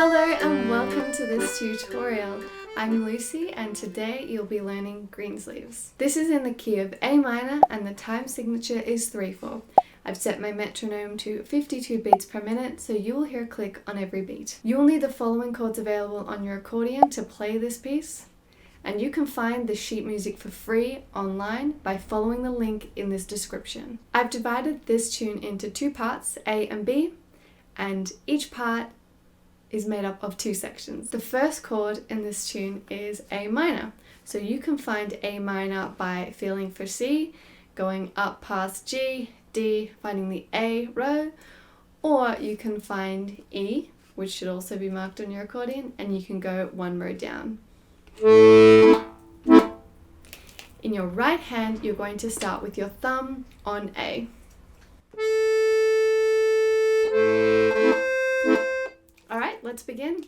Hello and welcome to this tutorial. I'm Lucy and today you'll be learning Greensleeves. This is in the key of A minor and the time signature is 3/4. I've set my metronome to 52 beats per minute, so you will hear a click on every beat. You will need the following chords available on your accordion to play this piece, and you can find the sheet music for free online by following the link in this description. I've divided this tune into two parts, A and B, and each part is made up of two sections. The first chord in this tune is A minor. So you can find A minor by feeling for C, going up past G, D, finding the A row, or you can find E, which should also be marked on your accordion, and you can go one row down. In your right hand, you're going to start with your thumb on A. Alright, let's begin.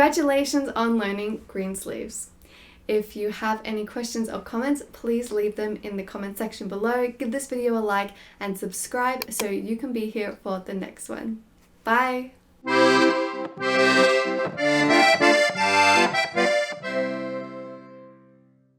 Congratulations on learning Greensleeves. If you have any questions or comments, please leave them in the comment section below. Give this video a like and subscribe so you can be here for the next one. Bye!